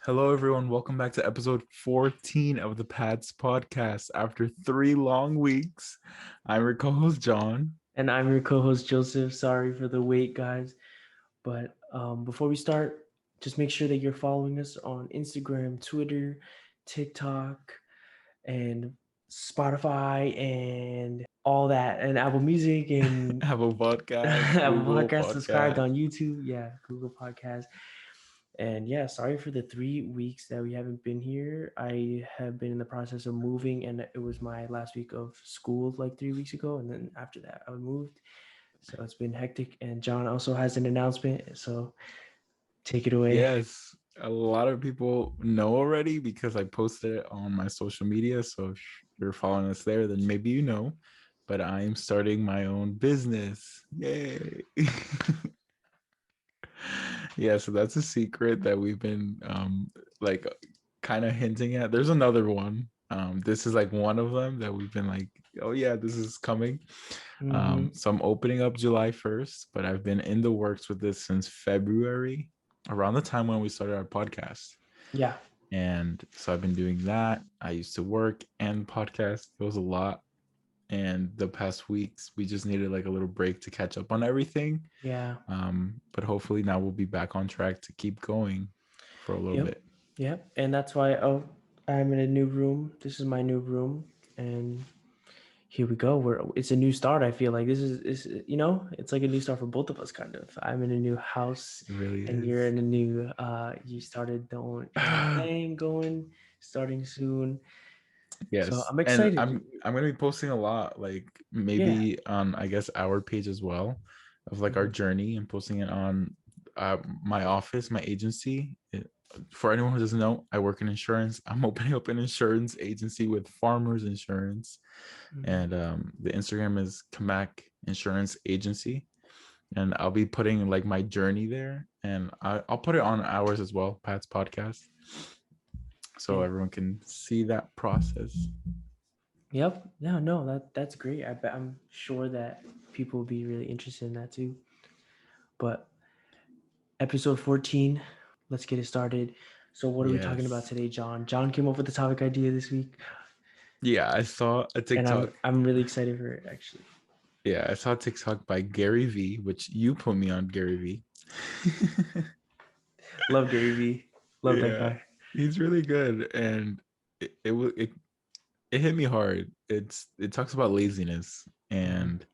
Hello, everyone. Welcome back to episode 14 of the Pats podcast. After 3 long weeks, I'm your co-host, John. And I'm your co-host Joseph. Sorry for the wait, guys. But before we start, just make sure that you're following us on Instagram, Twitter, TikTok, and Spotify, and all that, and Apple Music, and Apple Podcast, Apple Google Podcast. Subscribed Podcast. on YouTube, yeah, Google Podcast. And yeah, sorry for the 3 weeks that we haven't been here. I have been in the process of moving, and it was my last week of school like 3 weeks ago, and then after that, I moved. So it's been hectic. And John also has an announcement. So take it away. Yes, a lot of people know already because I posted it on my social media. So if you're following us there, then maybe you know. But I'm starting my own business. Yay. Yeah, so that's a secret that we've been like kind of hinting at. There's another one. This is like one of them that we've been like, oh yeah, this is coming. Mm-hmm. So I'm opening up July 1st, but I've been in the works with this since February, around the time when we started our podcast. Yeah. And so I've been doing that. I used to work and podcast. It was a lot. And the past weeks, we just needed like a little break to catch up on everything. Yeah. But hopefully now we'll be back on track to keep going for a little Yep. bit. Yep. And that's why I'm in a new room. This is my new room. And here we go. It's a new start. I feel like this is it's like a new start for both of us kind of. I'm in a new house It really and is. you're in a new you started the own thing going, starting soon. So Yes. I'm And excited. I'm gonna be posting a lot, like Yeah. maybe on I guess our page as well, of like our Mhm. journey, and posting it on my office, my agency. For anyone who doesn't know, I work in insurance. I'm opening up an insurance agency with Farmers Insurance. Mhm. And the Instagram is Kamak Insurance Agency. And I'll be putting like my journey there, and I'll put it on ours as well, Pat's podcast, so Yeah. everyone can see that process. Yep. Yeah, no, that's great. I'm sure that people will be really interested in that too. But episode 14, let's get it started. So what are we talking about Yes. today, John? John came up with the topic idea this week, Yeah, I saw a and I'm TikTok. I'm really excited for it actually. Yeah, I saw a TikTok by Gary V, which you put me on Gary V. Love Gary Vee. Love that Yeah, guy. he's really good, and it hit me hard. It talks about laziness Mhm. and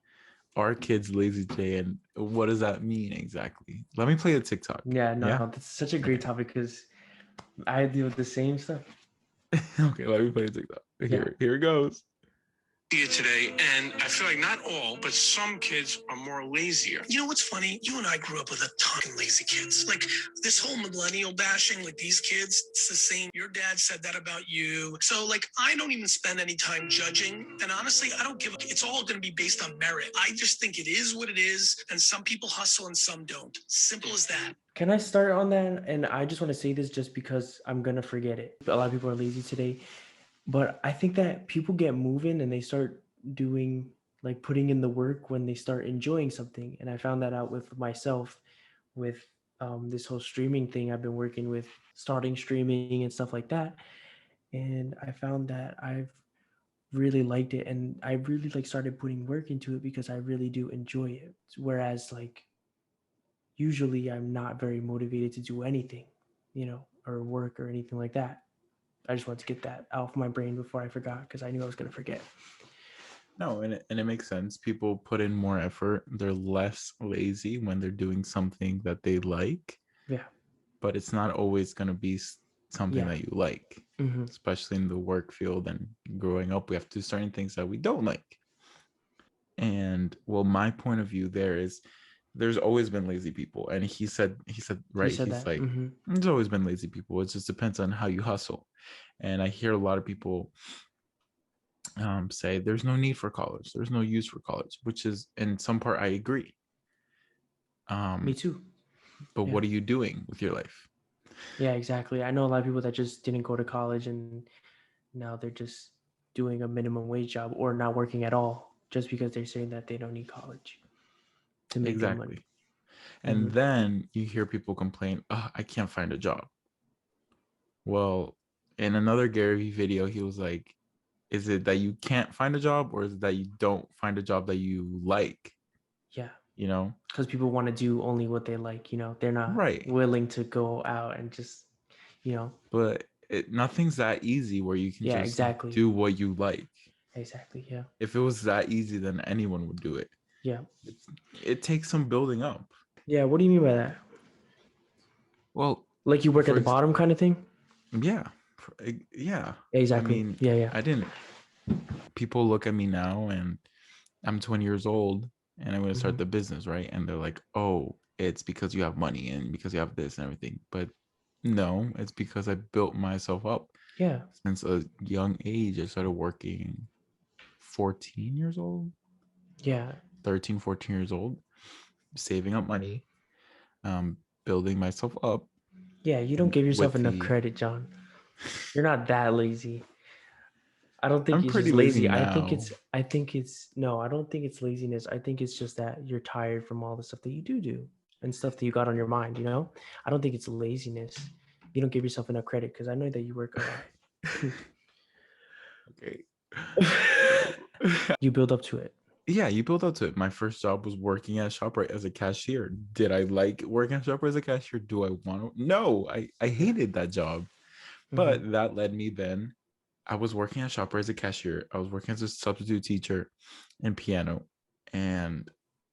are kids lazy today, and what does that mean exactly? Let me play a TikTok. Yeah, no, Yeah. that's such a great Okay. topic because I deal with the same stuff. Okay. Let me play a TikTok. Yeah. Here it goes. You today, and I feel like not all, but some kids are more lazier. You know what's funny? You and I grew up with a ton of lazy kids. Like this whole millennial bashing with these kids, it's the same. Your dad said that about you. So like I don't even spend any time judging. And honestly, I don't give a it's all gonna be based on merit. I just think it is what it is, and some people hustle and some don't. Simple as that. Can I start on that? And I just want to say this just because I'm gonna forget it. A lot of people are lazy today. But I think that people get moving and they start doing like putting in the work when they start enjoying something. And I found that out with myself with this whole streaming thing I've been working with, starting streaming and stuff like that. And I found that I've really liked it and I really like started putting work into it because I really do enjoy it. Whereas like usually I'm not very motivated to do anything, or work or anything like that. I just wanted to get that out of my brain before I forgot because I knew I was going to forget. No, and it makes sense. People put in more effort. They're less lazy when they're doing something that they like, Yeah. but it's not always going to be something Yeah. that you like, Mm-hmm. especially in the work field and growing up. We have to do certain things that we don't like. And well, my point of view there is there's always been lazy people. And he said, He right, said he's that. like, Mm-hmm. there's always been lazy people. It just depends on how you hustle. And I hear a lot of people say there's no need for college, there's no use for college, which is in some part I agree. Me um too. but Yeah. what are you doing with your life? Yeah, exactly. I know a lot of people that just didn't go to college and now they're just doing a minimum wage job or not working at all just because they're saying that they don't need college to make good money. Exactly. Mm-hmm. And then you hear people complain, oh, I can't find a job. Well, in another Gary Vee video, he was like, is it that you can't find a job, or is it that you don't find a job that you like? Yeah. You know? Because people want to do only what they like, they're not Right. willing to go out and just, But nothing's that easy where you can yeah, just exactly. do what you like. Exactly. Yeah. If it was that easy, then anyone would do it. Yeah. It takes some building up. Yeah. What do you mean by that? Well, Like you work at the bottom kind of thing? Yeah. Yeah. Exactly. I mean, yeah. people look at me now and I'm 20 years old and I'm going to start Mhm. the business, right? And they're like, oh, it's because you have money and because you have this and everything. But no, it's because I built myself up. Yeah. Since a young age. I started working 14 years old. Yeah. 13, 14 years old, saving up money, building myself up. Yeah. You don't give yourself with enough the credit, John. You're not that lazy. I don't think I'm it's pretty just lazy lazy. now. No, I don't think it's laziness. I think it's just that you're tired from all the stuff that you do and stuff that you got on your mind, I don't think it's laziness. You don't give yourself enough credit because I know that you work a lot. Okay. You build up to it. Yeah, you build up to it. My first job was working at ShopRite as a cashier. Did I like working at ShopRite as a cashier? Do I want to? No, I hated that job. But that led me then. I was working at ShopRite as a cashier. I was working as a substitute teacher in piano. And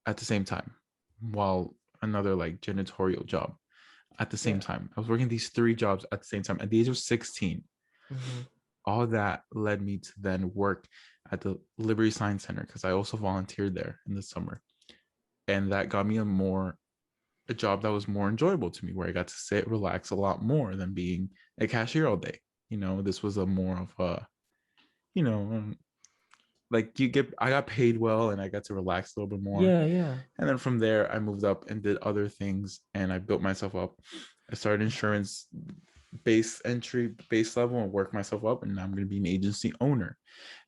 at the same time, while another like janitorial job at the same time. I was working these 3 jobs at the same time at the age of 16. All that led me to then work at the Liberty Science Center because I also volunteered there in the summer. And that got me a job that was more enjoyable to me, where I got to sit, relax a lot more than being a cashier all day. This was a more of a, you know, like I got paid well and I got to relax a little bit more. Yeah. And then from there, I moved up and did other things and I built myself up. I started insurance base level and work myself up. And now I'm going to be an agency owner.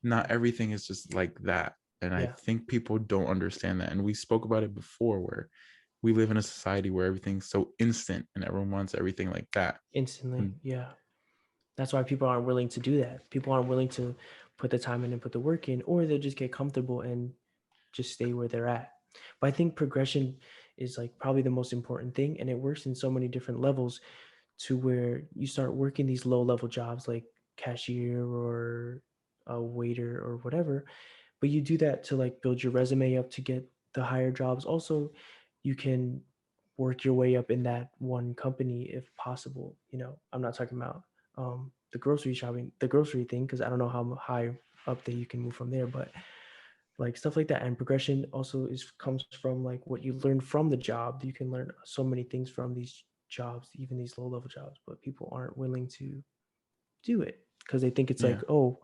Not everything is just like that. And I think people don't understand that. And we spoke about it before, where we live in a society where everything's so instant and everyone wants everything like that. Instantly. Yeah. That's why people aren't willing to do that. People aren't willing to put the time in and put the work in, or they'll just get comfortable and just stay where they're at. But I think progression is like probably the most important thing, and it works in so many different levels to where you start working these low level jobs like cashier or a waiter or whatever, but you do that to like build your resume up to get the higher jobs. Also, you can work your way up in that one company if possible. I'm not talking about the grocery thing, because I don't know how high up that you can move from there, but like stuff like that. And progression also comes from like what you learn from the job. You can learn so many things from these jobs, even these low level jobs, but people aren't willing to do it because they think it's like, oh,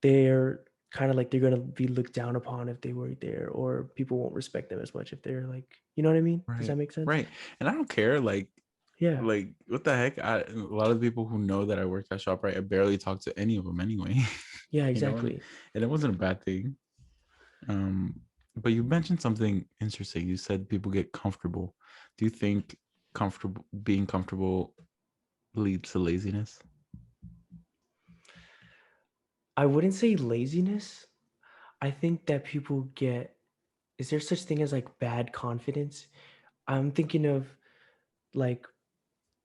they're kind of like they're gonna be looked down upon if they work there, or people won't respect them as much if they're like, you know what I mean? Right. Does that make sense? Right. And I don't care. Like what the heck? A lot of the people who know that I work at ShopRite, I barely talk to any of them anyway. Yeah, exactly. And it wasn't a bad thing. But you mentioned something interesting. You said people get comfortable. Do you think being comfortable leads to laziness? I wouldn't say laziness. I think that is there such thing as like bad confidence? I'm thinking of like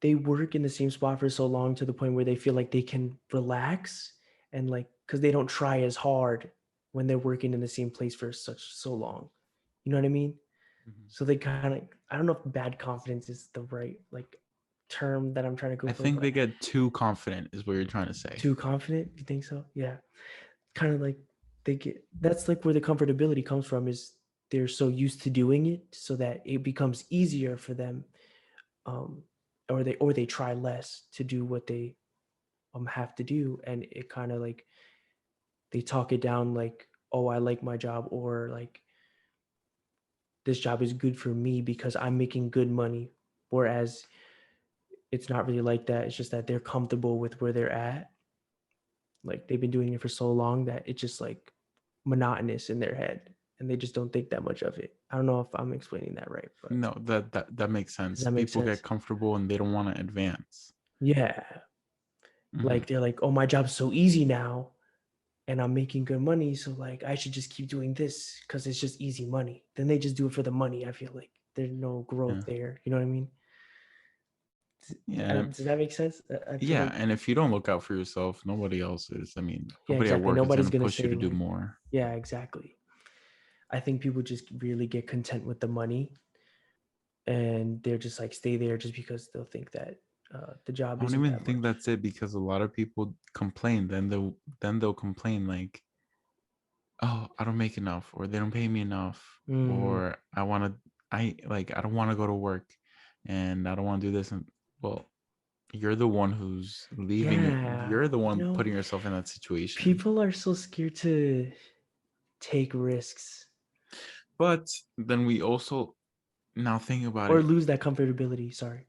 they work in the same spot for so long to the point where they feel like they can relax, and like because they don't try as hard when they're working in the same place for so long. You know what I mean? So they kind of, I don't know if bad confidence is the right like term that I'm trying to go I for, think but they get too confident is what you're trying to say. too confident. You think so? Yeah. Kind of like that's like where the comfortability comes from, is they're so used to doing it so that it becomes easier for them, or they try less to do what they have to do, and it kind of like they talk it down like, oh, I like my job, or like this job is good for me because I'm making good money, whereas it's not really like that. It's just that they're comfortable with where they're at, like they've been doing it for so long that it's just like monotonous in their head, and they just don't think that much of it. I don't know if I'm explaining that right, but No, that makes does sense. that make People sense? get comfortable and they don't want to advance. Yeah. Like they're like, oh, my job's so easy now and I'm making good money, so like I should just keep doing this because it's just easy money. Then they just do it for the money. I feel like there's no growth Yeah. there. You know what I mean? Yeah. Does that make sense? I feel Yeah. like, And if you don't look out for yourself, nobody else is. I mean, yeah, nobody at exactly. work is going Nobody's to gonna push you say to do like, more. yeah, exactly. I think people just really get content with the money and they're just like stay there just because they'll think that the job I don't isn't even that think much. that's it, because a lot of people complain. Then they'll complain like, oh, I don't make enough, or they don't pay me enough, Mm, or I don't want to go to work, and I don't want to do this. And well, you're the one who's leaving it. yeah, You're the one putting yourself in that situation. people are so scared to take risks But then we also now think about or it. lose that comfortability. Sorry,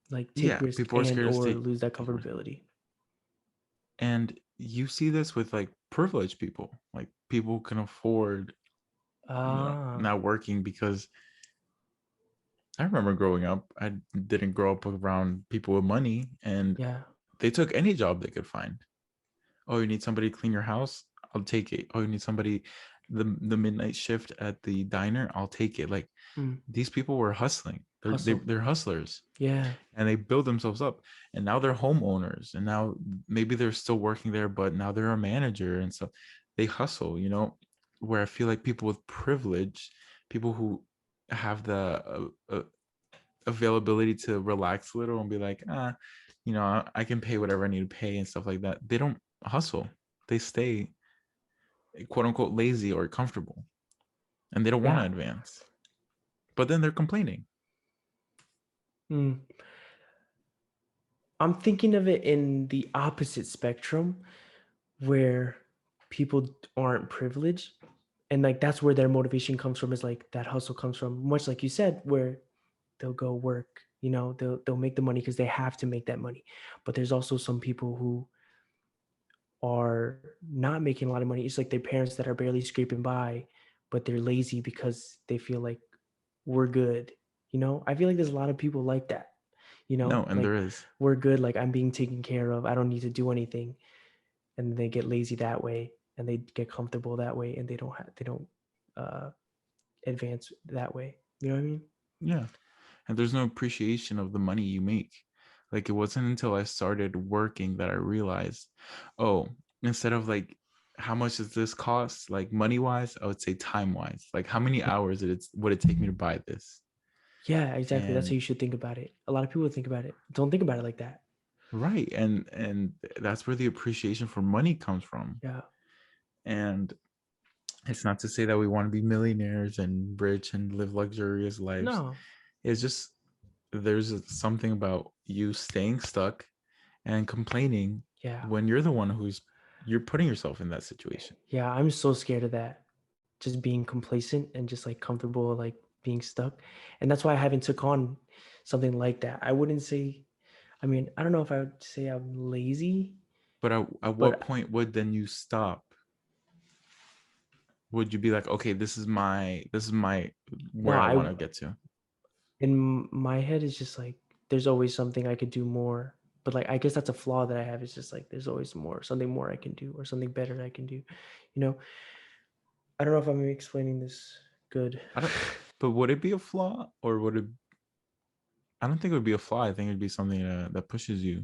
like take Yeah, risk people are and scared to or take, lose that take risks. comfortability. And you see this with like privileged people, like people who can afford, Ah, not working, because I remember growing up, I didn't grow up around people with money, and yeah. they took any job they could find. Oh, you need somebody to clean your house? I'll take it. Oh, you need somebody the midnight shift at the diner? I'll take it. Like, Mm, these people were hustling. hustle. They're hustlers, Yeah, and they build themselves up. And now they're homeowners, and now maybe they're still working there, but now they're a manager and stuff. They hustle, where I feel like people with privilege, people who have the availability to relax a little and be like, I can pay whatever I need to pay and stuff like that. They don't hustle. They stay quote unquote lazy or comfortable, and they don't want to yeah. advance. But then they're complaining. Mm. I'm thinking of it in the opposite spectrum where people aren't privileged and like that's where their motivation comes from is like that hustle comes from much like you said where they'll go work, they'll make the money because they have to make that money. But there's also some people who are not making a lot of money. It's like their parents that are barely scraping by, but they're lazy because they feel like we're good. I feel like there's a lot of people like that, No, and like there is. we're good, like I'm being taken care of, I don't need to do anything. And they get lazy that way and they get comfortable that way and they don't uh advance that way. You know what I mean? Yeah. And there's no appreciation of the money you make. Like, it wasn't until I started working that I realized, oh, instead of like, how much does this cost? Like, money wise, I would say time wise. Like, how many hours would it take me to buy this? Yeah, exactly. That's how And you should think about it. A lot of people think about it. Don't think about it like that. right. And that's where the appreciation for money comes from. Yeah. And it's not to say that we want to be millionaires and rich and live luxurious lives. No. It's just, there's something about you staying stuck and complaining Yeah. when you're the one you're putting yourself in that situation. Yeah. I'm so scared of that. Just being complacent and just like comfortable, like being stuck. And that's why I haven't took on something like that. I wouldn't say, I mean, I don't know if I would say I'm lazy, But at what but point would then you stop? Would you be like, okay, this is my no, where I want to get to? in my head it's just like there's always something I could do more. But like I guess that's a flaw that I have. It's just like there's always something more I can do or something better I can do. You know, I don't know if I'm explaining this good. I don't. But would it be a flaw, or would it? I don't think it would be a flaw. I think it'd be something that pushes you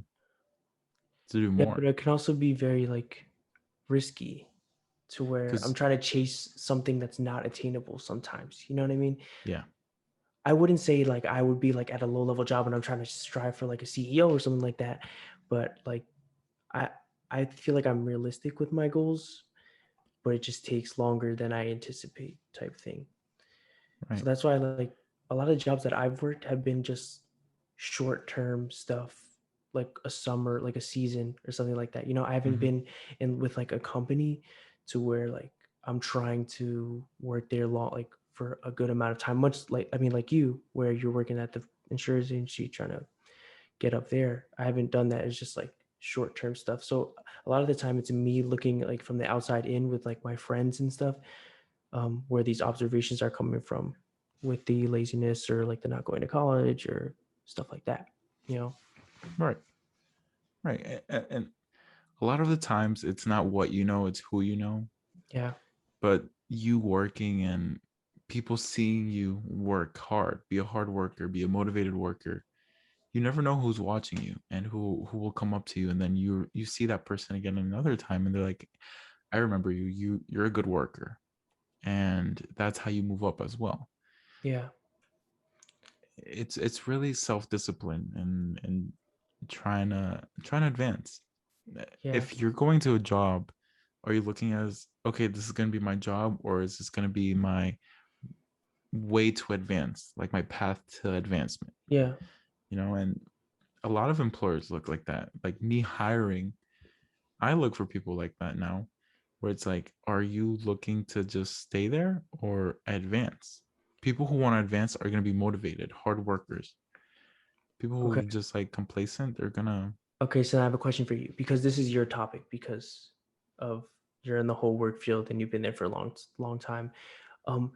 to do Yeah, more. but it can also be very like risky to where I'm Because trying to chase something that's not attainable sometimes. You know what I mean? yeah, I wouldn't say like I would be like at a low level job and I'm trying to strive for like a CEO or something like that. But like I I feel like I'm realistic with my goals, but it just takes longer than I anticipate type thing. So right. that's why like a lot of jobs that I've worked have been just short term stuff, like a summer, like a season or something like that. I haven't Mhm. been in with like a company to where like I'm trying to work there long, like for a good amount of time. Much like I mean, like you, where you're working at the insurance agency trying to get up there. I haven't done that. It's just like short term stuff. So a lot of the time it's me looking like from the outside in with like my friends and stuff, where these observations are coming from with the laziness or like the not going to college or stuff like that, you know? Right. Right. And a lot of the times it's not what you know, it's who you know. Yeah. But you working and people seeing you work hard, be a hard worker, be a motivated worker, you never know who's watching you and who will come up to you, and then you see that person again another time and they're like, I remember you're a good worker, and that's how you move up as well. Yeah. It's really self-discipline and trying to advance. Yeah. If you're going to a job, are you looking as, okay, this is going to be my job, or is this going to be my way to advance, like my path to advancement? Yeah. And a lot of employers look like that. Like me hiring, I look for people like that now, where it's like, are you looking to just stay there or advance? People who want to advance are going to be motivated, hard workers. People who Okay. are just like complacent, they're gonna. Okay. So I have a question for you, because this is your topic, because of you're in the whole work field and you've been there for a long time. Um,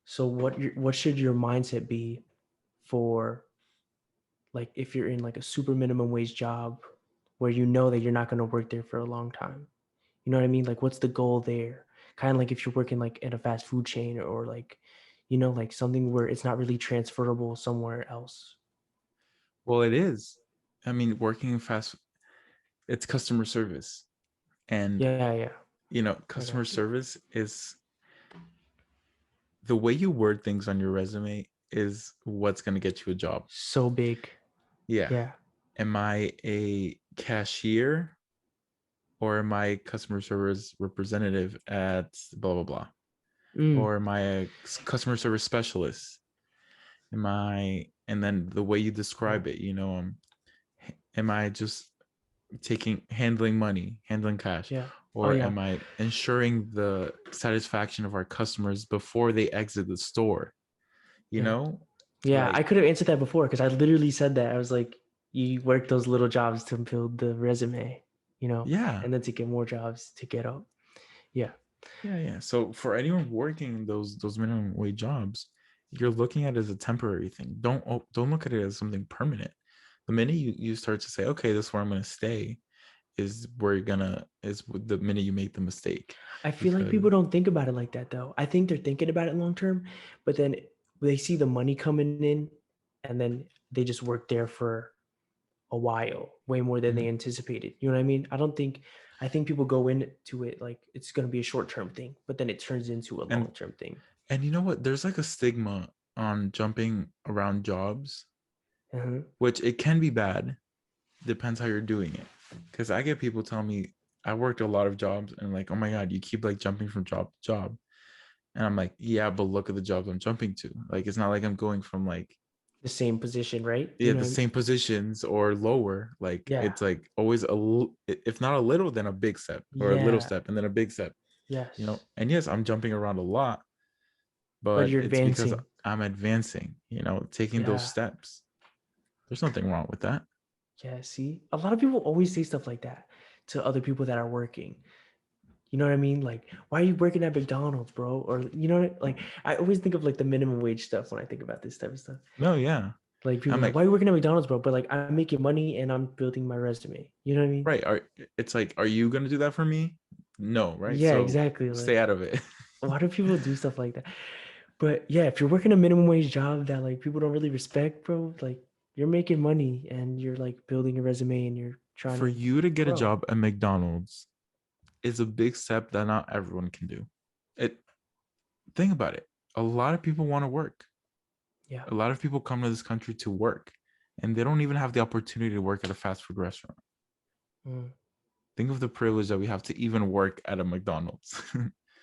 so what should your mindset be for, like, if you're in like a super minimum wage job where you know that you're not going to work there for a long time? You know what I mean? Like, what's the goal there? Kind of like if you're working like at a fast food chain, or like, like something where it's not really transferable somewhere else. Well, it is. I mean, working in fast, it's customer service, and Yeah, yeah. I customer got you. service is the way you word things on your resume is what's going to get you a job. So big. Yeah. Yeah. Am I a cashier or am I a customer service representative at blah, blah, blah? Mm, Or am I a customer service specialist? And then the way you yeah. describe it, am I just handling money, handling cash? Yeah. Oh Or yeah. am I ensuring the satisfaction of our customers before they exit the store? You Yeah. know, Yeah. I like, could have answered that before, because I literally said that. I was like, you work those little jobs to build the resume, yeah, and then to get more jobs to get up. Yeah. yeah. So for anyone working in those minimum wage jobs, you're looking at it as a temporary thing. Don't look at it as something permanent. The minute you start to say, okay, this is where I'm going to stay, is the minute you make the mistake. I feel like Because people don't think about it like that, though. I think they're thinking about it long term, but then they see the money coming in, and then they just work there for a while, way more than they Mhm. anticipated. You know what I mean? I think people go into it like it's going to be a short term thing, but then it turns into a and long term thing. and you know what? There's like a stigma on jumping around jobs, Uh-huh. which it can be bad. Depends how you're doing it. Because I get people telling me I worked a lot of jobs and like, oh my God, you keep like jumping from job to job. And I'm like, yeah, but look at the jobs I'm jumping to. Like, it's not like I'm going from like, The same position, right? yeah, the same positions or lower. Like, Yeah. it's like always if not a little, then a big step, or a little Yeah. step and then a big step, Yes. And yes, I'm jumping around a lot, But but you're it's because advancing. I'm advancing, taking those Yeah. steps. There's nothing wrong with that. Yeah. See, a lot of people always say stuff like that to other people that are working. You know what I mean? Like, why are you working at McDonald's, bro? Or like, I always think of like the minimum wage stuff when I think about this type of stuff. No, yeah. Like, people I'm are like, like, why are you working at McDonald's, bro? But like, I'm making money and I'm building my resume. You know what I mean? right. It's like, are you going to do that for me? No, right? Yeah, So exactly. stay Like, out of it. why do people do stuff like that? But yeah, if you're working a minimum wage job that like people don't really respect, bro, like you're making money and you're like building a resume and you're trying For to you to get a grow. job at McDonald's is a big step that not everyone can do. It Think about it. A lot of people want to work. Yeah. A lot of people come to this country to work, and they don't even have the opportunity to work at a fast food restaurant. Mm. Think of the privilege that we have to even work at a McDonald's.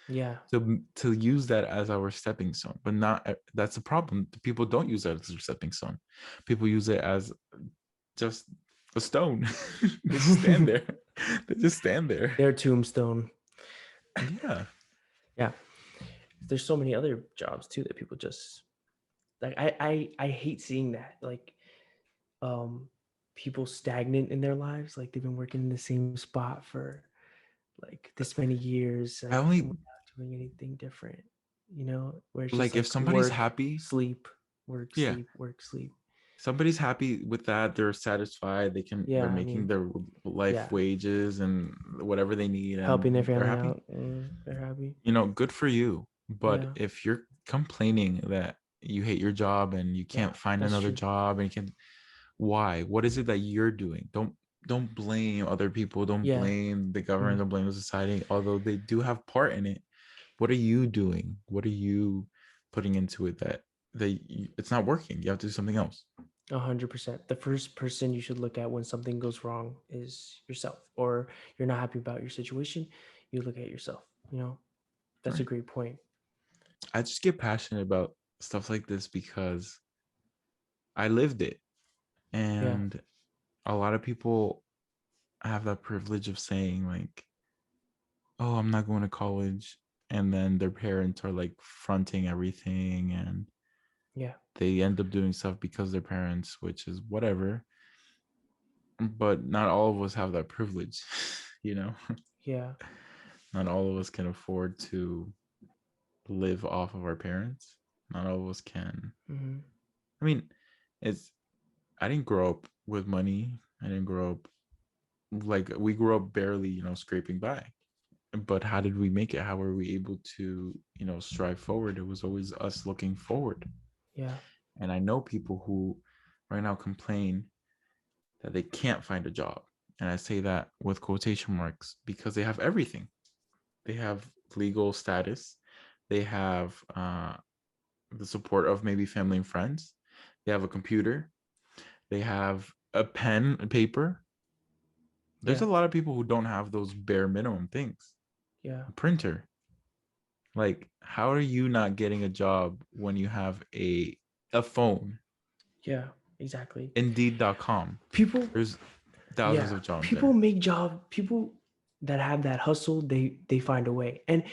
Yeah. To use that as our stepping stone, but not that's the problem. People don't use that as a stepping stone. People use it as just a stone. They just stand there. They just stand there. Their tombstone. Yeah. Yeah. There's so many other jobs too that people just like. I hate seeing that. Like, um people stagnant in their lives, like they've been working in the same spot for like this many years, I like only not doing anything different, where it's just like if like somebody's work, happy. sleep, work, Yeah. sleep, work, sleep. somebody's happy with that, they're satisfied, they're Yeah, I making mean, their life yeah, wages and whatever they need, helping their and they're family happy. out, and they're happy. Good for you. But Yeah, if you're complaining that you hate your job and you yeah, can't find that's another true. job, and you can, why? What is it that you're doing? Don't blame other people, don't Yeah, blame the government, mm, don't blame the society, although they do have part in it. What are you doing? What are you putting into it that it's not working? You have to do something else. 100%. The first person you should look at when something goes wrong is yourself, or you're not happy about your situation. You look at yourself. You know, that's a Right. great point. I just get passionate about stuff like this because I lived it. Yeah, And a lot of people have that privilege of saying, like, oh, I'm not going to college. And then their parents are like fronting everything, and yeah, they end up doing stuff because their parents, which is whatever. But not all of us have that privilege, you know? yeah, Not all of us can afford to live off of our parents. Not all of us can. mm-hmm. I mean, it's, I didn't grow up with money. I didn't grow up like, we grew up barely, scraping by. But how did we make it? How were we able to, strive forward? It was always us looking forward. Yeah, And I know people who right now complain that they can't find a job. And I say that with quotation marks because they have everything. They have legal status. They have the support of maybe family and friends. They have a computer. They have a pen, a paper. There's yeah, a lot of people who don't have those bare minimum things. yeah, A printer. Like, how are you not getting a job when you have a phone? yeah, exactly. Indeed.com. People, There's thousands yeah, of jobs people there. make job. People that have that hustle, they find a way. And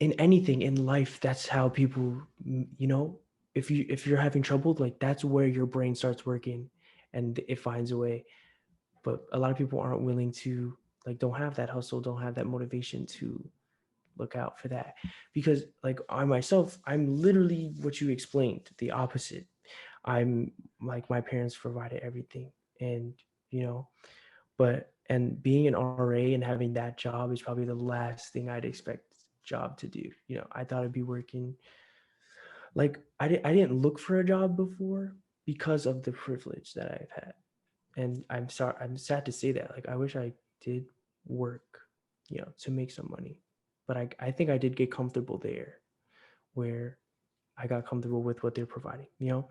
in anything in life, that's how people, you know, if you're having trouble, like that's where your brain starts working, and it finds a way. But a lot of people aren't willing to, like, don't have that hustle, don't have that motivation to look out for that. Because like I myself, I'm literally what you explained, the opposite. I'm like, my parents provided everything, and you know, but and being an RA and having that job is probably the last thing I'd expect job to do. You know, I thought I'd be working, like I didn't look for a job before because of the privilege that I've had. And I'm sorry, I'm sad to say that. Like I wish I did work, you know, to make some money. But I think I did get comfortable there, where I got comfortable with what they're providing, you know.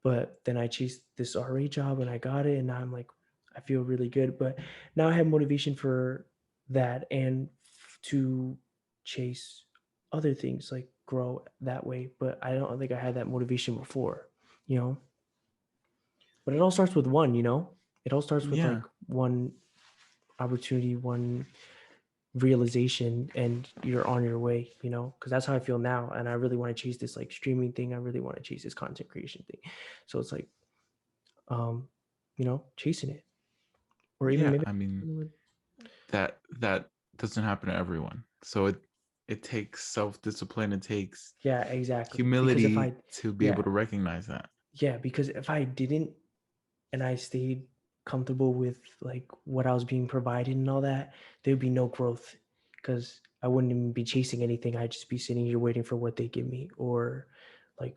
But then I chased this RA job and I got it, and now I'm like, I feel really good. But now I have motivation for that, and to chase other things, like grow that way. But I don't think I had that motivation before, you know. But it all starts with one, you know. It all starts with like Yeah. one opportunity, one realization, and you're on your way, you know. Because that's how I feel now, and I really want to chase this like streaming thing. I really want to chase this content creation thing. So it's like, um, you know, chasing it, or even Yeah. maybe. I mean, that doesn't happen to everyone. So it takes self-discipline, it takes Yeah, exactly. Because if I, humility to be able yeah, to recognize that. yeah, because if I didn't, and I stayed comfortable with like what I was being provided and all that, there'd be no growth, because I wouldn't even be chasing anything. I'd just be sitting here waiting for what they give me, or like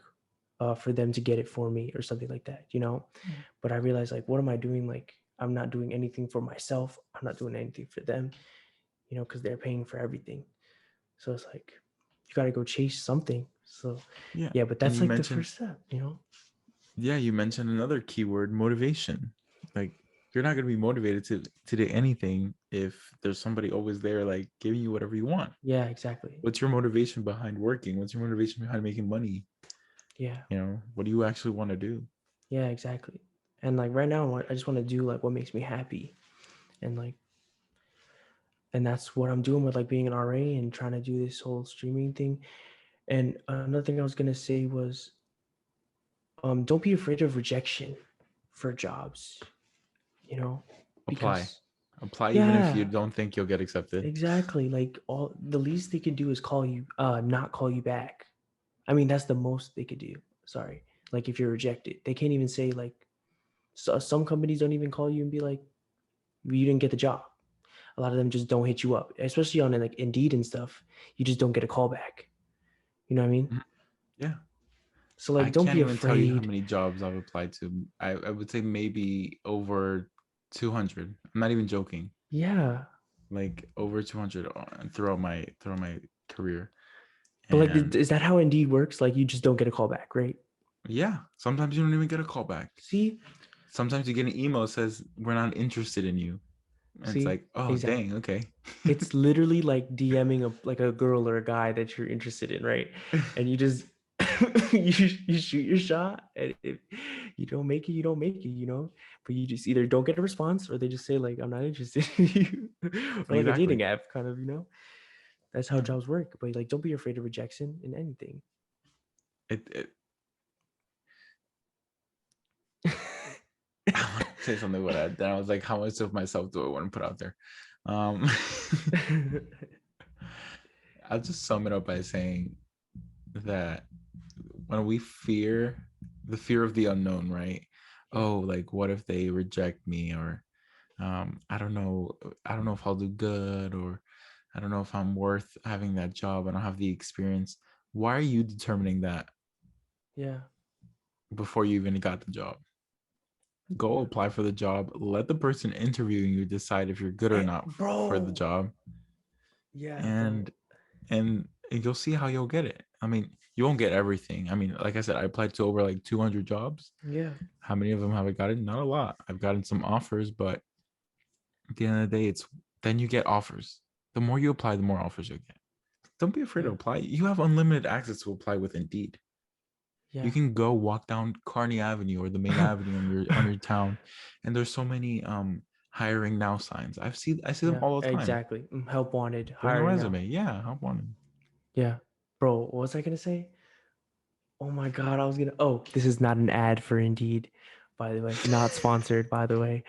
for them to get it for me or something like that, you know. Yeah. But I realized, like, what am I doing? Like, I'm not doing anything for myself. I'm not doing anything for them, you know, because they're paying for everything. So it's like, you got to go chase something. So Yeah. yeah, but And that's like the first step, you know. you mentioned another keyword, motivation. Like, you're not going to be motivated to do anything if there's somebody always there, like, giving you whatever you want. Yeah, exactly. What's your motivation behind working? What's your motivation behind making money? Yeah, What do you actually want to do? yeah, exactly. And like right now, I just want to do like what makes me happy, and like, and that's what I'm doing with like being an RA and trying to do this whole streaming thing. And another thing I was gonna say was, don't be afraid of rejection for jobs, you know, Apply. because Apply even if you yeah, don't think you'll get accepted. exactly. Like all the least they could do is call you, not call you back. I mean, that's the most they could do. Sorry. Like if you're rejected, they can't even say like, so some companies don't even call you and be like, you didn't get the job. A lot of them just don't hit you up, especially on like Indeed and stuff. You just don't get a call back. You know what I mean? Mhm. Yeah. So I like, don't can't be even tell you how afraid. many jobs I've applied to. I would say maybe over 200. I'm not even joking. Yeah. Like over 200 throughout my career. But like, And is that how Indeed works? Like, you just don't get a call back, right? yeah, sometimes you don't even get a call back. See, Sometimes you get an email that says we're not interested in you. And it's like, oh exactly. dang, okay. It's literally like DMing a girl or a guy that you're interested in, right? And you just you shoot your shot, and if you don't make it, you don't make it, you know. But you just either don't get a response, or they just say like, I'm not interested in you, or like a Exactly. dating app, kind of, you know. That's how Yeah. jobs work. But like, don't be afraid of rejection in anything. It I want to say something about that. Then I was like, how much of myself do I want to put out there? Um I'll just sum it up by saying that when we fear the fear of the unknown, right? Yeah. Oh, like what if they reject me, or I don't know if I'll do good, or I don't know if I'm worth having that job. I don't have the experience. Why are you determining that Yeah. before you even got the job? Go apply for the job. Let the person interviewing you decide if you're good or not for the Bro. job, Yeah, bro. and and you'll see how you'll get it. I mean, you won't get everything. I mean, like I said, I applied to over like 200 jobs. Yeah. How many of them have I gotten? Not a lot. I've gotten some offers, but at the end of the day, it's then you get offers. The more you apply, the more offers you'll get. Don't be afraid to Yeah. apply. You have unlimited access to apply with Indeed. You Yeah. can go walk down Kearney Avenue or the main avenue on your town, and there's so many hiring now signs. I see them Yeah, all the time. exactly. Help wanted, Bring a hiring now. resume. Yeah, I want it. Yeah. Bro, what was I gonna say? Oh my god, I was gonna this is not an ad for Indeed, by the way. Not sponsored, by the way.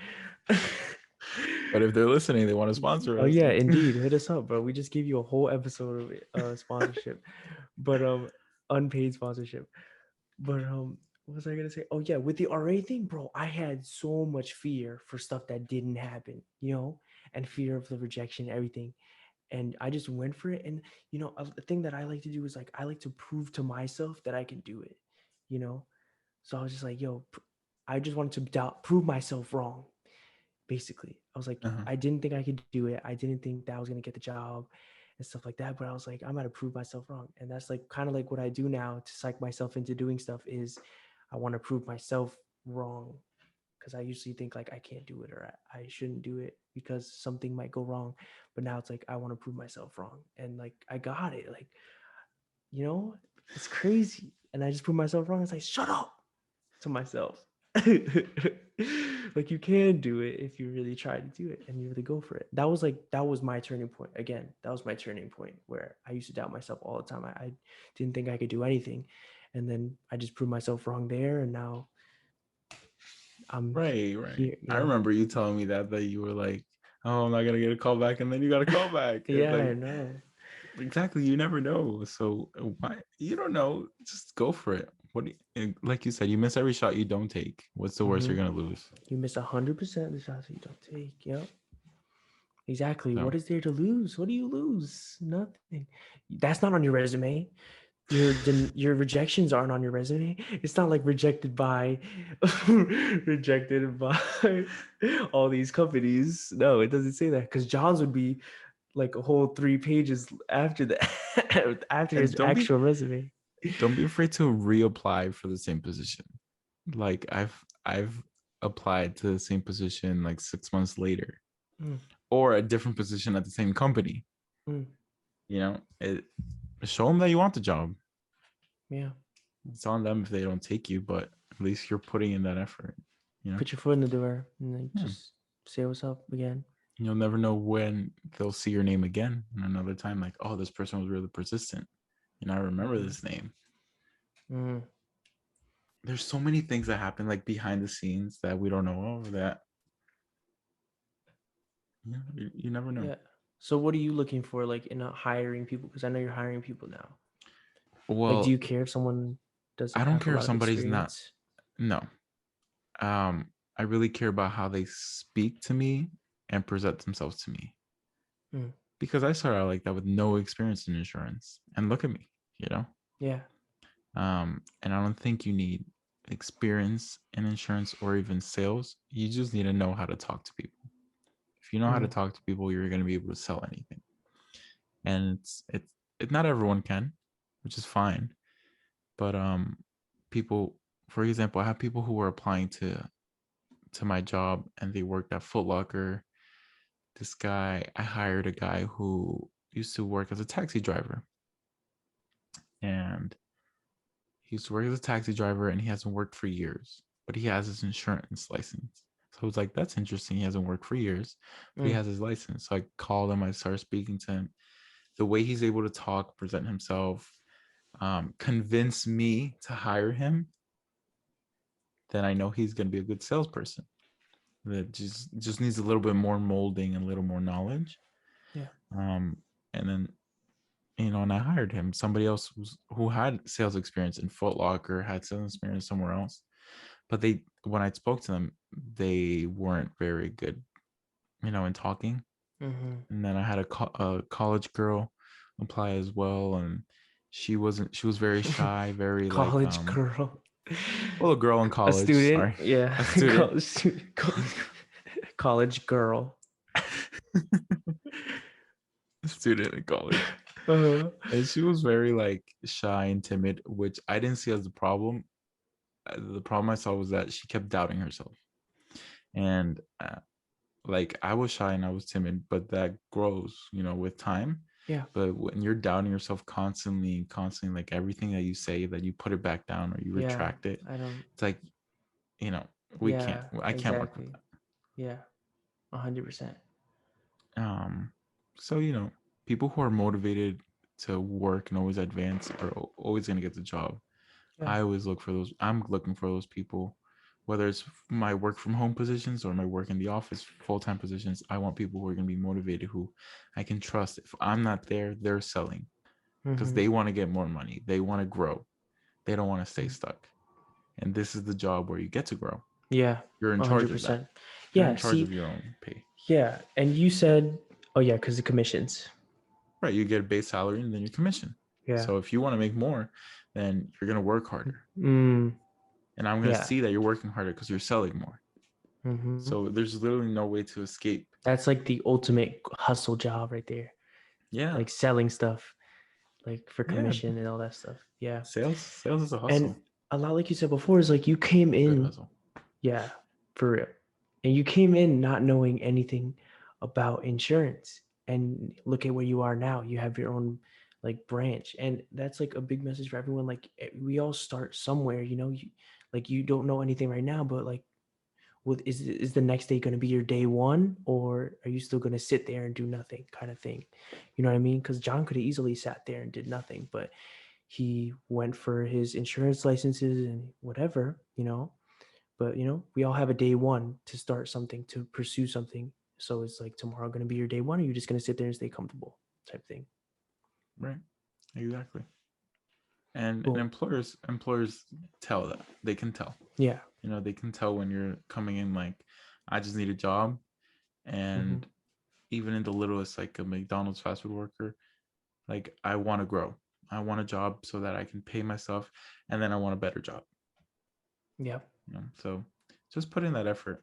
But if they're listening, they want to sponsor Oh us. yeah, Indeed. Hit us up, bro. We just gave you a whole episode of sponsorship. But unpaid sponsorship. But what was I gonna say? Oh yeah, with the RA thing, bro, I had so much fear for stuff that didn't happen, you know, and fear of the rejection, everything. And I just went for it. And you know, a thing that I like to do is like I like to prove to myself that I can do it, you know. So I was just like, yo, I just wanted to prove myself wrong. Basically, I was like, Uh-huh. I didn't think I could do it. I didn't think that I was gonna get the job and stuff like that. But I was like, I'm gonna prove myself wrong. And that's like kind of like what I do now to psych myself into doing stuff is I want to prove myself wrong because I usually think like I can't do it or I shouldn't do it because something might go wrong. But now it's like I want to prove myself wrong, and like I got it. Like, you know, it's crazy, and I just proved myself wrong. It's like shut up to myself. Like you can do it if you really try to do it and you really go for it. That was my turning point. Again, that was my turning point where I used to doubt myself all the time. I didn't think I could do anything, and then I just proved myself wrong there, and now I'm Right, right. here. You I know. remember you telling me that you were like, "Oh, I'm not gonna get a call back," and then you got a call back. It's Yeah, I like know. exactly, you never know. So why you don't know? Just go for it. Like you said, you miss every shot you don't take. What's the worst you're Hmm. gonna lose? You miss 100% of the shots that you don't take. Yep. Exactly. So What is there to lose? What do you lose? Nothing. That's not on your resume. Your rejections aren't on your resume. It's not like rejected by rejected by all these companies. No, it doesn't say that because John's would be like a whole 3 pages after that after and his actual resume. don't be afraid to reapply for the same position. Like I've applied to the same position like 6 months later, Mm, or a different position at the same company. mm, You know, show them that you want the job. yeah. It's on them if they don't take you, but at least you're putting in that effort. You know, Put your foot in the door and then yeah. just say what's up again. You'll never know when they'll see your name again and another time. Like, oh, this person was really persistent, and I remember Mm, this name. mm, There's so many things that happen like behind the scenes that we don't know of. That you never know. yeah. So what are you looking for like in hiring people? Because I know you're hiring people now. Like, do Well, you care if someone? doesn't I don't have a care if lot of somebody's not. experience. No. I really care about how they speak to me and present themselves to me. Mm. Because I started out like that with no experience in insurance. And look at me, you know? Yeah. And I don't think you need experience in insurance or even sales. You just need to know how to talk to people. If you know how to talk to people, you're going to be able to sell anything. And it's not everyone can, which is fine. But people, for example, I have people who were applying to my job and they worked at Foot Locker. This guy, I hired a guy who used to work as a taxi driver. And he used to work as a taxi driver and he hasn't worked for years, but he has his insurance license. So I was like, that's interesting. He hasn't worked for years, but he has his license. So I called him, I started speaking to him. The way he's able to talk, present himself, convince me to hire him, then I know he's going to be a good salesperson. That just needs a little bit more molding and a little more knowledge. Yeah. And then, and I hired him. Somebody else who had sales experience in Foot Locker, had sales experience somewhere else. But when I spoke to them, they weren't very good, in talking. And then I had a college girl apply as well, and she was very shy, very like College girl. well, a girl in A college, student. sorry, Yeah. a student, College girl. a student in college, and she was very like shy and timid, which I didn't see as a problem. The problem I saw was that she kept doubting herself, and like I was shy and I was timid, but that grows, with time. Yeah. But when you're doubting yourself constantly, like everything that you say, that you put it back down or you retract it, I don't. it's like, Yeah. I can't work with Exactly. Yeah. 100%. that. So people who are motivated to work and always advance are always going to get the job. Yeah. I always look for those. I'm looking for those people, whether it's my work from home positions or my work in the office full-time positions. I want people who are going to be motivated, who I can trust. If I'm not there, they're selling because they want to get more money. They want to grow. They don't want to stay stuck. And this is the job where you get to grow. Yeah. You're in charge of that. You're Yeah. in charge of your own pay. Yeah. And you said, oh yeah, because the commissions. Right. You get a base salary and then your commission. Yeah. So if you want to make more, then you're going to work harder. Mm. And I'm going to see that you're working harder because you're selling more. So there's literally no way to escape. That's like the ultimate hustle job right there. Yeah. Like selling stuff, like for commission and all that stuff. Yeah. Sales is a hustle. And a lot, like you said before, is like you came in. Yeah, for real. And you came in not knowing anything about insurance. And look at where you are now. You have your own like branch. And that's like a big message for everyone. Like we all start somewhere, you don't know anything right now, but like is the next day going to be your day one, or are you still going to sit there and do nothing kind of thing? You know what I mean? Because John could have easily sat there and did nothing, but he went for his insurance licenses and whatever, but we all have a day one to start something, to pursue something. So it's like tomorrow going to be your day one, or you're just going to sit there and stay comfortable type thing. Right. Exactly. And employers tell that. They can tell. Yeah. They can tell when you're coming in like, I just need a job. And even in the littlest, like a McDonald's fast food worker, like I want to grow. I want a job so that I can pay myself, and then I want a better job. Yeah. So just put in that effort.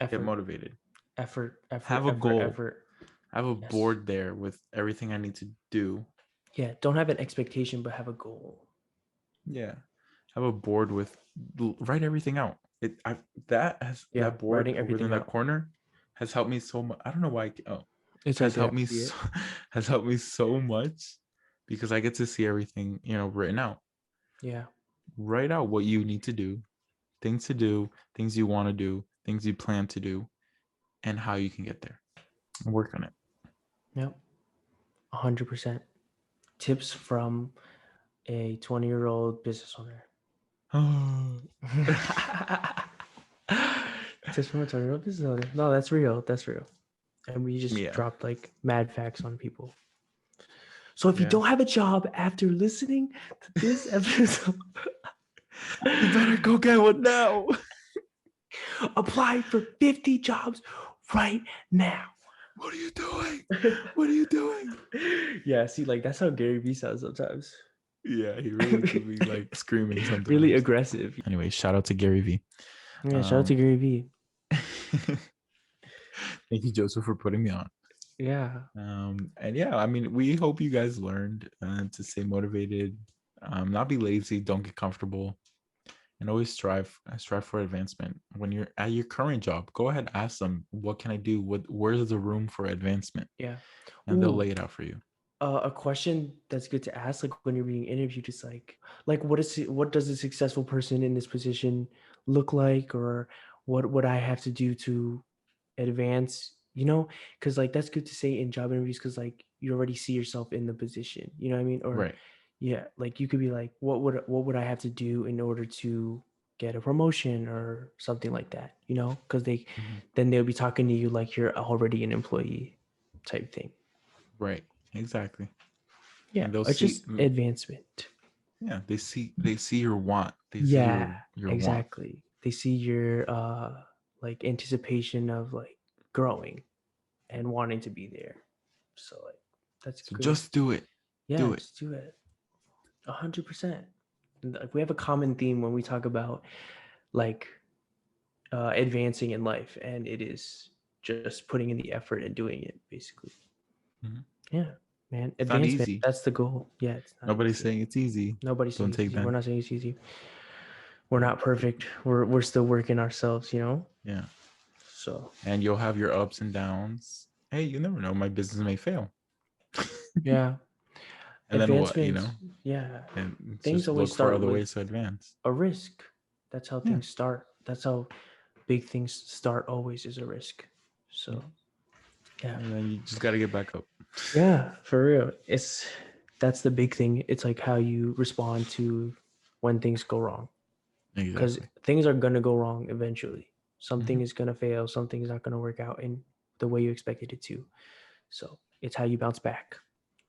Get motivated. Effort. Have a goal. Effort. I have a board there with everything I need to do. Yeah. Don't have an expectation, but have a goal. Yeah. Have a board with write everything out. That board over in that corner has helped me so much. I don't know why. Has helped me so much because I get to see everything, written out. Yeah. Write out what you need to do, things you want to do, things you plan to do, and how you can get there. And work on it. Yep. 100%. Tips from a 20-year-old business owner. Tips from a 20-year-old business owner. No, that's real. And we just dropped like mad facts on people. So if you Yeah. don't have a job after listening to this episode, You better go get one now. apply for 50 jobs right now. What are you doing? What are you doing? Yeah, see, like that's how Gary Vee sounds sometimes. Yeah, he really could be like screaming sometimes. Really aggressive. Anyway, shout out to Gary Vee. Yeah, shout out to Gary Vee. Thank you, Joseph, for putting me on. Yeah. And yeah, I mean, we hope you guys learned to stay motivated, not be lazy, don't get comfortable, and always strive for advancement. When you're at your current job, go ahead, ask them, what can I do? Where's the room for advancement? Yeah. And they'll Ooh. lay it out for you. A question that's good to ask, like when you're being interviewed, is like what does a successful person in this position look like, or what would I have to do to advance? You know, because like that's good to say in job interviews, because like you already see yourself in the position. You know what I mean? Or Right. yeah, like you could be like, what would I have to do in order to get a promotion or something like that? You know, because then they'll be talking to you like you're already an employee type thing. Right. Exactly. Yeah, And they'll it's see. just advancement. Yeah, they see your want. They see Yeah, your exactly. want. They see your like anticipation of like growing and wanting to be there. So like that's So good. just do it. Yeah, do it. just do it. 100%. Like we have a common theme when we talk about like advancing in life, and it is just putting in the effort and doing it, basically. Mhm. Yeah, man. It's not Advancement. easy. That's the goal. Yeah, it's not Nobody's easy. saying it's easy. Nobody's saying Don't it's take easy. that. We're not saying it's easy. We're not perfect. We're still working ourselves, you know? Yeah. So And you'll have your ups and downs. Hey, you never know. My business may fail. yeah. And then what, you know? Yeah. And Things just always look for start other with ways to advance. a risk. That's how Yeah. things start. That's how big things start, always is a risk. So yeah. And then you just got to get back up. Yeah, for real. That's the big thing. It's like how you respond to when things go wrong. Because Exactly. things are gonna go wrong eventually. Something Mhm. is gonna fail. Something's not gonna work out in the way you expected it to. So it's how you bounce back.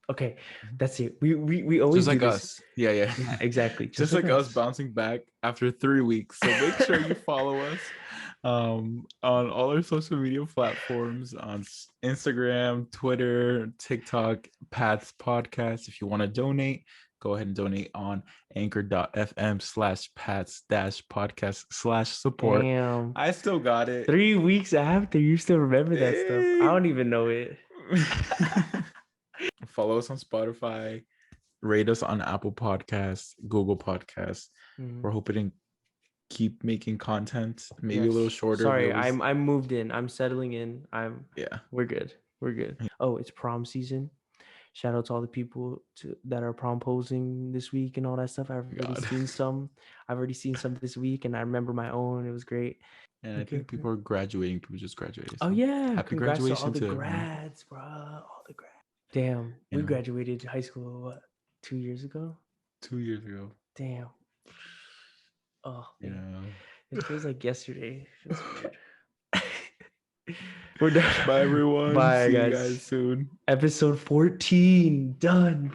Okay, that's it. We always Just like do this. us. Yeah. Yeah, exactly. Just like us bouncing back after 3 weeks. So make sure you follow us on all our social media platforms, on Instagram, Twitter, TikTok, Pat's Podcast. If you want to donate, go ahead and donate on anchor.fm/Pats-podcast/support. Damn. I still got it. 3 weeks after, you still remember that stuff. I don't even know it. Follow us on Spotify, rate us on Apple Podcasts, Google Podcasts. Mhm. We're hoping to keep making content, maybe a little shorter. Sorry, I'm moved in. I'm settling in. Yeah. We're good. We're good. Oh, it's prom season. Shout out to all the people that are promposing this week and all that stuff. I've already seen some. I've already seen some this week, and I remember my own. It was great. And I think people are graduating. People just graduated. Oh So yeah! happy Congrats to all graduation the to everyone. grads, bro. All the grads. Damn, we Yeah. graduated high school what 2 years ago? 2 years ago. Damn. Oh man, Yeah. it feels like yesterday. It feels weird. We're done. Bye everyone. Bye See guys. you guys soon. Episode 14 done.